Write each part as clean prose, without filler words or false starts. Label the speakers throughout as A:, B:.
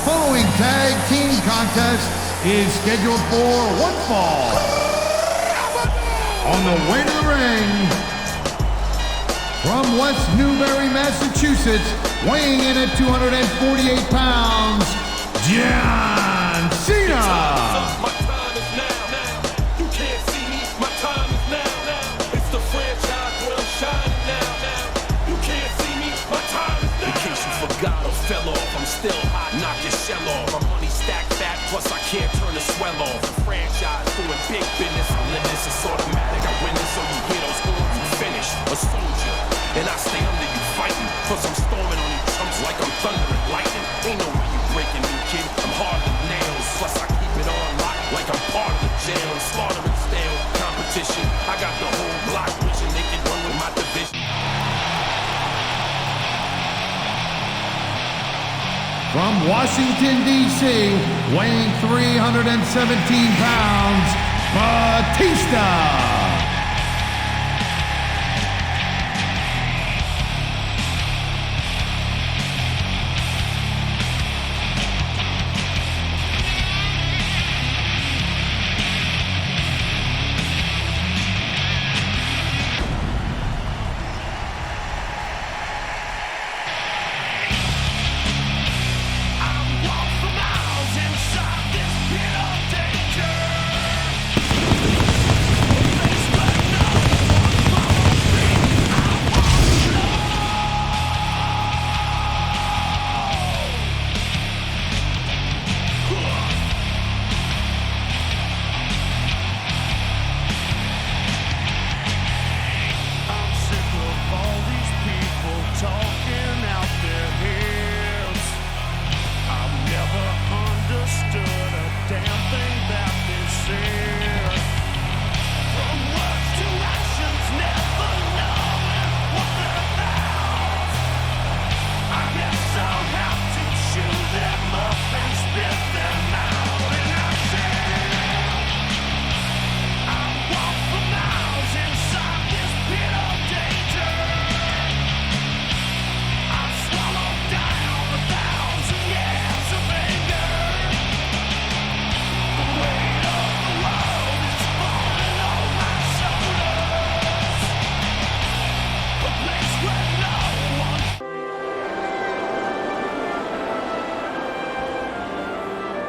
A: following tag team contest is scheduled for one fall. On the way to the ring, from West Newbury, Massachusetts, weighing in at 248 pounds, John Cena.
B: My time is now. You can't see me. My time is now. It's the franchise where I'm shining now. You can't see me. My time is now. In case you forgot or fell off, I'm still hot. Knock your shell off. My money stacked fat, plus I can't turn the swell off. The franchise doing big business. I'm living this, it's automatic. I win this, so you hear those horns, you finish. A soldier, and I stay under you fighting. Plus I'm storming on you chumps like I'm thunder and lightning. Ain't no way you breaking me, kid. I'm hard as nails. Plus I keep it on lock like I'm part of the jail. I'm slaughtering stale competition. I got the whole block wishing they could run with my division.
A: From Washington, D.C., weighing 317 pounds, Batista.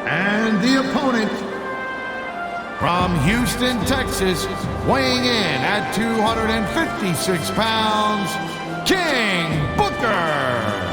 A: And the opponent, from Houston, Texas, weighing in at 256 pounds, King Booker.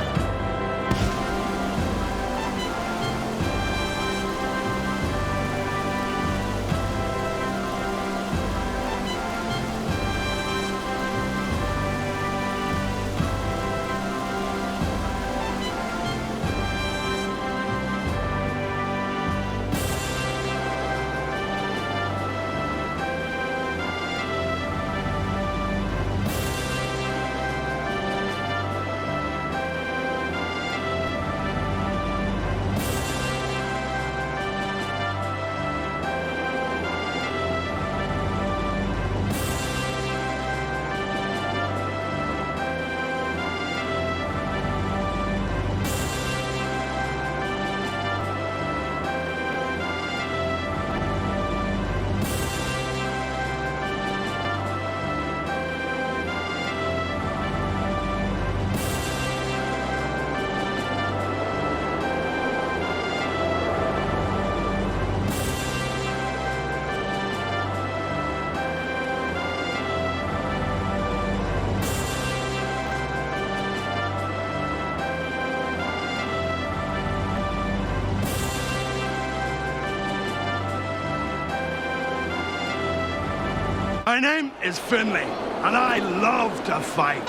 C: My name is Finlay, and I love to fight.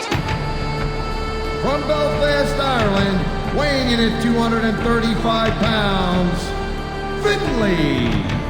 A: From Belfast, Ireland, weighing in at 235 pounds, Finlay.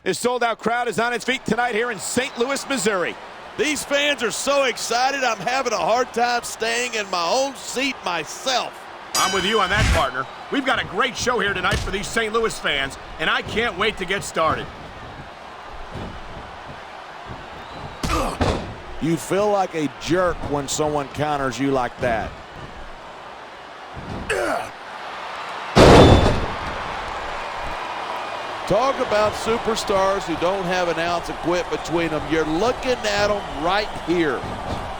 D: This sold-out crowd is on its feet tonight here in St. Louis, Missouri.
E: These fans are so excited, I'm having a hard time staying in my own seat myself.
C: I'm with you on that, partner. We've got a great show here tonight for these St. Louis fans, and I can't wait to get started.
E: You feel like a jerk when someone counters you like that. Talk about superstars who don't have an ounce of quit between them. You're looking at them right here.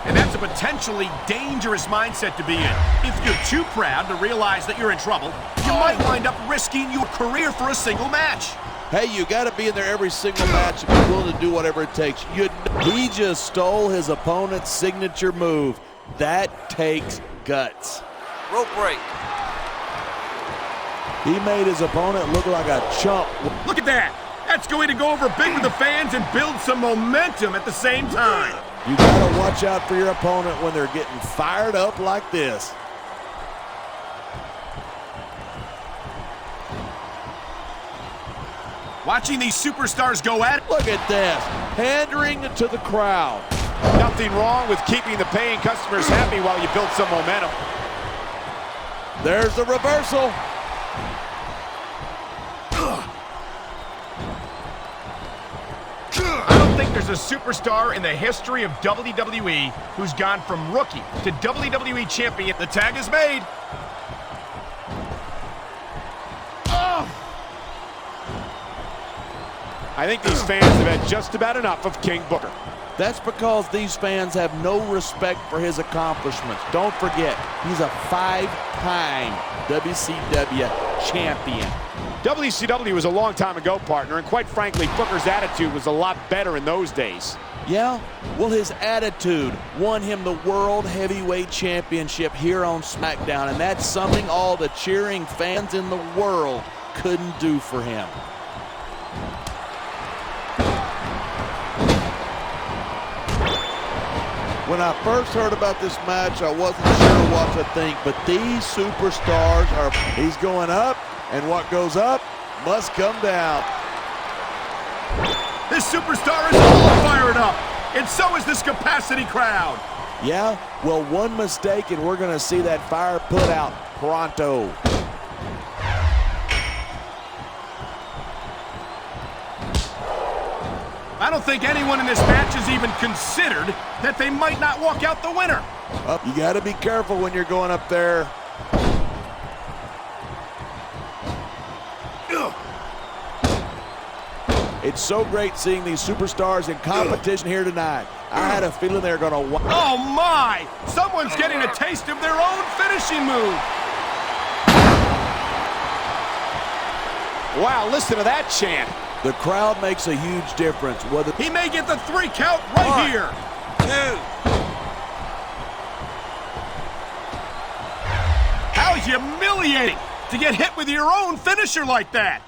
C: And that's a potentially dangerous mindset to be in. If you're too proud to realize that you're in trouble, you might wind up risking your career for a single match.
E: Hey, you got to be in there every single match and be willing to do whatever it takes. He just stole his opponent's signature move. That takes guts.
F: Rope break.
E: He made his opponent look like a chump.
C: Look at that. That's going to go over big with the fans and build some momentum at the same time.
E: You got to watch out for your opponent when they're getting fired up like this.
C: Watching these superstars go at it.
E: Look at this, pandering to the crowd.
D: Nothing wrong with keeping the paying customers happy while you build some momentum.
E: There's the reversal.
C: I don't think there's a superstar in the history of WWE who's gone from rookie to WWE champion. The tag is made.
D: I think these fans have had just about enough of King Booker.
E: That's because these fans have no respect for his accomplishments. Don't forget, he's a 5-time WCW champion.
D: WCW was a long time ago, partner, and quite frankly, Booker's attitude was a lot better in those days.
E: Yeah? Well, his attitude won him the World Heavyweight Championship here on SmackDown, and that's something all the cheering fans in the world couldn't do for him. When I first heard about this match, I wasn't sure what to think, but these superstars are... He's going up, and what goes up must come down.
C: This superstar is all fired up, and so is this capacity crowd.
E: Yeah? Well, one mistake, and we're going to see that fire put out pronto.
C: I don't think anyone in this match has even considered that they might not walk out the winner.
E: You got to be careful when you're going up there. It's so great seeing these superstars in competition here tonight. I had a feeling they were going to...
C: Oh, my! Someone's getting a taste of their own finishing move.
D: Wow, listen to that chant.
E: The crowd makes a huge difference. Whether
C: he may get the 3 count right here.
F: 2.
C: How humiliating to get hit with your own finisher like that.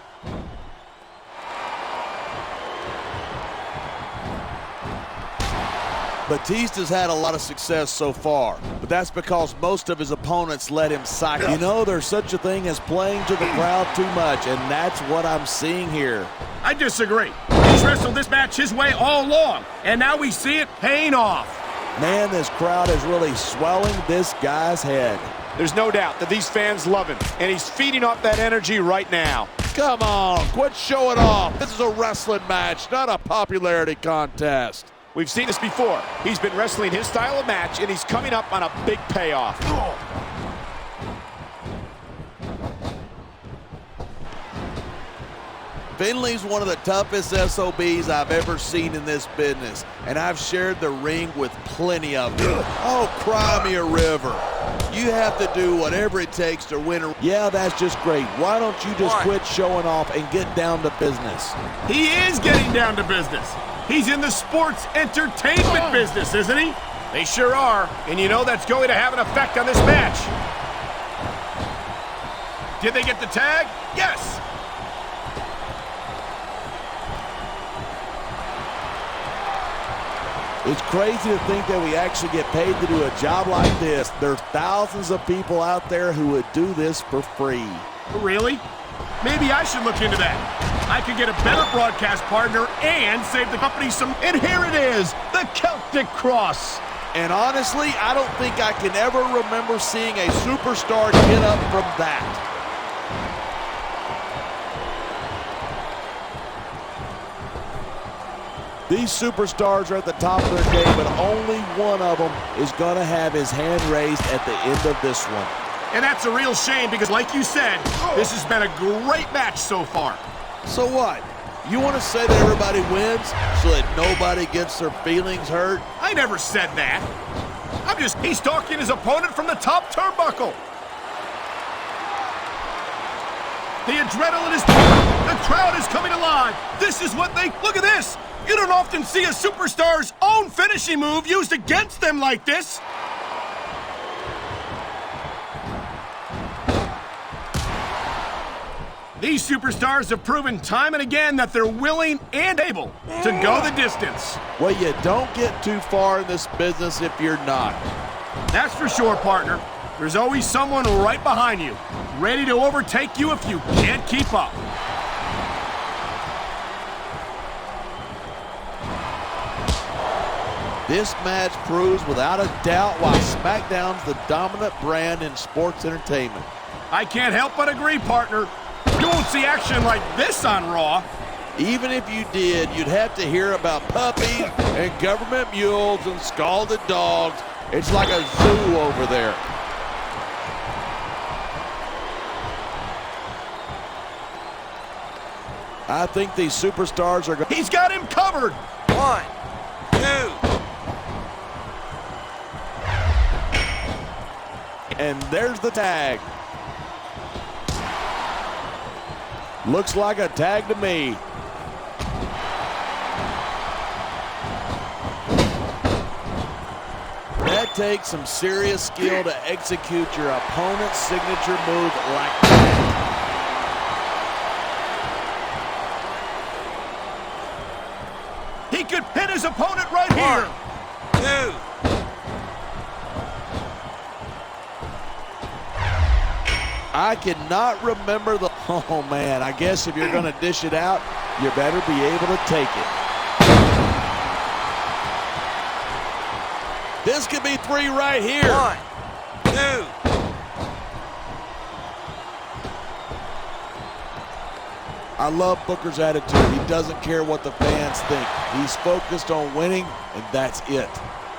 E: Batista's had a lot of success so far, but that's because most of his opponents let him cycle. You know, there's such a thing as playing to the crowd too much, and that's what I'm seeing here.
C: I disagree. He's wrestled this match his way all along, and now we see it paying off.
E: Man, this crowd is really swelling this guy's head.
D: There's no doubt that these fans love him, and he's feeding off that energy right now.
E: Come on, quit showing off. This is a wrestling match, not a popularity contest.
D: We've seen this before. He's been wrestling his style of match, and he's coming up on a big payoff.
E: Finlay's one of the toughest SOBs I've ever seen in this business, and I've shared the ring with plenty of them. Oh, cry me a river. You have to do whatever it takes to win a... Yeah, that's just great. Why don't you just quit showing off and get down to business?
C: He is getting down to business. He's in the sports entertainment business, isn't he? They sure are, and you know that's going to have an effect on this match. Did they get the tag? Yes.
E: It's crazy to think that we actually get paid to do a job like this. There's thousands of people out there who would do this for free.
C: Really? Maybe I should look into that. I could get a better broadcast partner and save the company some...
D: And here it is, the Celtic Cross.
E: And honestly, I don't think I can ever remember seeing a superstar get up from that. These superstars are at the top of their game, but only one of them is going to have his hand raised at the end of this one.
C: And that's a real shame because, like you said, this has been a great match so far.
E: So what? You want to say that everybody wins so that nobody gets their feelings hurt?
C: I never said that. He's stalking his opponent from the top turnbuckle. The adrenaline is... The crowd is coming alive. This is what they... Look at this. You don't often see a superstar's own finishing move used against them like this. These superstars have proven time and again that they're willing and able to go the distance.
E: Well, you don't get too far in this business if you're not.
C: That's for sure, partner. There's always someone right behind you, ready to overtake you if you can't keep up.
E: This match proves without a doubt why SmackDown's the dominant brand in sports entertainment.
C: I can't help but agree, partner. You won't see action like this on Raw.
E: Even if you did, you'd have to hear about puppies and government mules and scalded dogs. It's like a zoo over there. I think these superstars are going...
C: He's got him covered.
E: 1, 2. And there's the tag. Looks like a tag to me. That takes some serious skill to execute your opponent's signature move like that.
C: He could pin his opponent right here.
E: 1, 2. I cannot remember the... Oh, man, I guess if you're going to dish it out, you better be able to take it. This could be 3 right here. 1, 2. I love Booker's attitude. He doesn't care what the fans think. He's focused on winning, and that's it.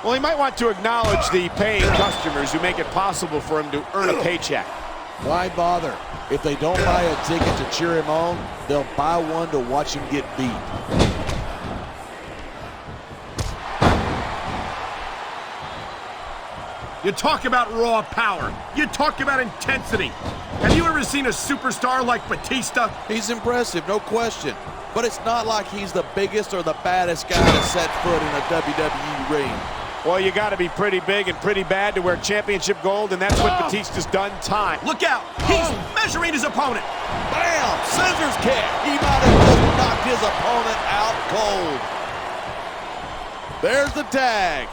D: Well, he might want to acknowledge the paying customers who make it possible for him to earn a paycheck.
E: Why bother? If they don't buy a ticket to cheer him on, they'll buy one to watch him get beat.
C: You talk about raw power. You talk about intensity. Have you ever seen a superstar like Batista?
E: He's impressive, no question. But it's not like he's the biggest or the baddest guy to set foot in a WWE ring.
D: Well, you got to be pretty big and pretty bad to wear championship gold, and that's what Batista's done time.
C: Look out! He's measuring his opponent.
E: Bam! Scissors kick. He might have just knocked his opponent out cold. There's the tag.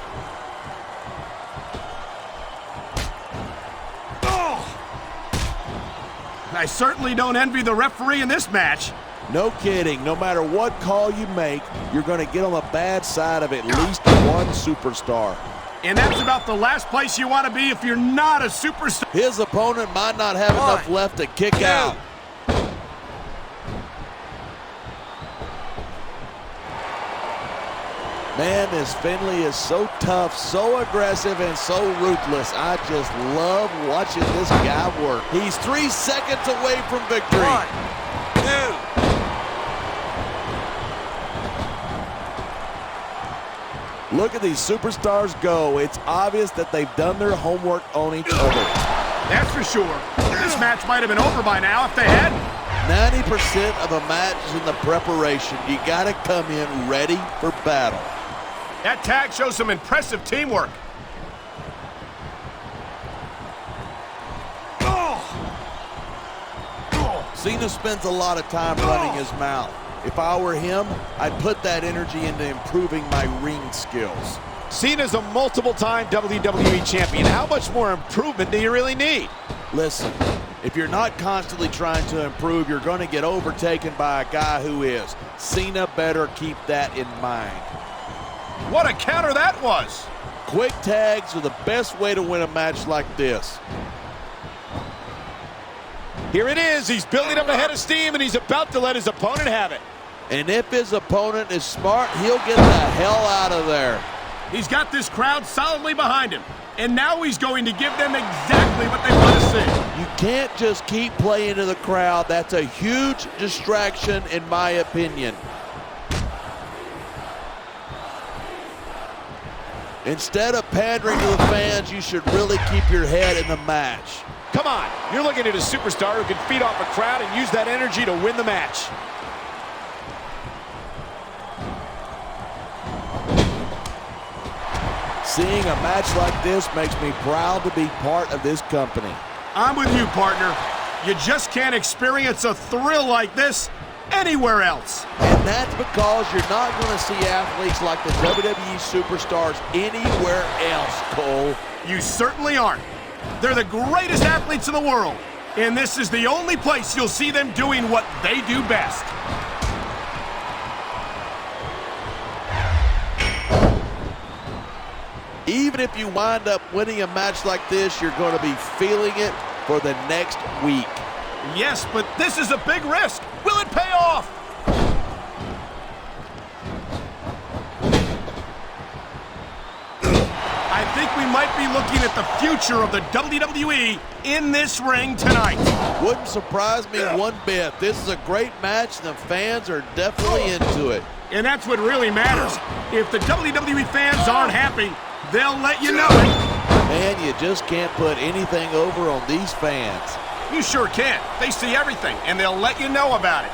C: I certainly don't envy the referee in this match.
E: No kidding. No matter what call you make, you're going to get on the bad side of at least one superstar.
C: And that's about the last place you want to be if you're not a superstar.
E: His opponent might not have enough left to kick out. Man, this Finlay is so tough, so aggressive, and so ruthless. I just love watching this guy work. He's 3 seconds away from victory. 1, 2. Look at these superstars go. It's obvious that they've done their homework on each other.
C: That's for sure. This match might have been over by now if they hadn't.
E: 90% of a match is in the preparation. You got to come in ready for battle.
C: That tag shows some impressive teamwork.
E: Cena spends a lot of time running his mouth. If I were him, I'd put that energy into improving my ring skills.
D: Cena's a multiple-time WWE champion. How much more improvement do you really need?
E: Listen, If you're not constantly trying to improve, you're going to get overtaken by a guy who is. Cena better keep that in mind.
C: What a counter that was!
E: Quick tags are the best way to win a match like this.
D: Here it is. He's building up a head of steam, and he's about to let his opponent have it.
E: And if his opponent is smart, he'll get the hell out of there.
C: He's got this crowd solidly behind him. And now he's going to give them exactly what they want to see.
E: You can't just keep playing to the crowd. That's a huge distraction, in my opinion. Instead of pandering to the fans, you should really keep your head in the match.
D: Come on, you're looking at a superstar who can feed off a crowd and use that energy to win the match.
E: Seeing a match like this makes me proud to be part of this company.
C: I'm with you, partner. You just can't experience a thrill like this anywhere else.
E: And that's because you're not going to see athletes like the WWE superstars anywhere else, Cole.
C: You certainly aren't. They're the greatest athletes in the world. And this is the only place you'll see them doing what they do best.
E: Even if you wind up winning a match like this, you're going to be feeling it for the next week.
C: Yes, but this is a big risk. Will it pay off? I think we might be looking at the future of the WWE in this ring tonight.
E: Wouldn't surprise me one bit. This is a great match, and the fans are definitely into it.
C: And that's what really matters. If the WWE fans aren't happy, they'll let you know it.
E: Man, you just can't put anything over on these fans.
C: You sure can. They see everything, and they'll let you know about it.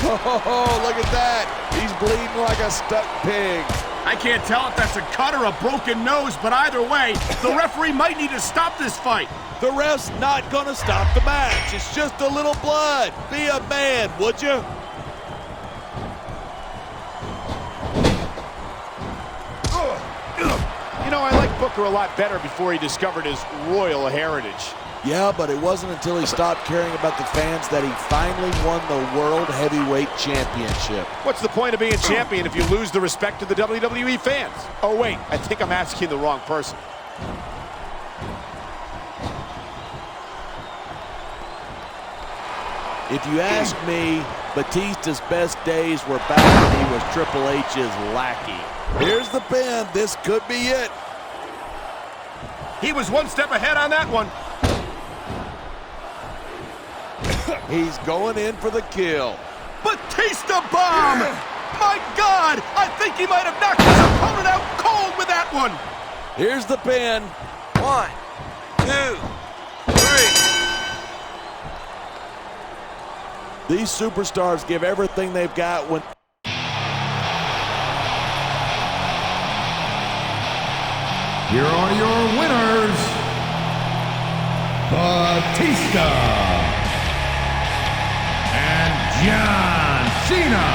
E: Oh, look at that. He's bleeding like a stuck pig.
C: I can't tell if that's a cut or a broken nose, but either way, the referee might need to stop this fight.
E: The ref's not going to stop the match. It's just a little blood. Be a man, would you?
D: You know, I like Booker a lot better before he discovered his royal heritage.
E: Yeah, but it wasn't until he stopped caring about the fans that he finally won the World Heavyweight Championship.
D: What's the point of being champion if you lose the respect of the WWE fans? Oh, wait, I think I'm asking the wrong person.
E: If you ask me, Batista's best days were back when he was Triple H's lackey. Here's the pin. This could be it.
C: He was one step ahead on that one.
E: He's going in for the kill.
C: Batista bomb! My God! I think he might have knocked his opponent out cold with that one.
E: Here's the pin.
F: 1, 2, 3.
E: These superstars give everything they've got when...
A: Here are your winners, Batista and John Cena.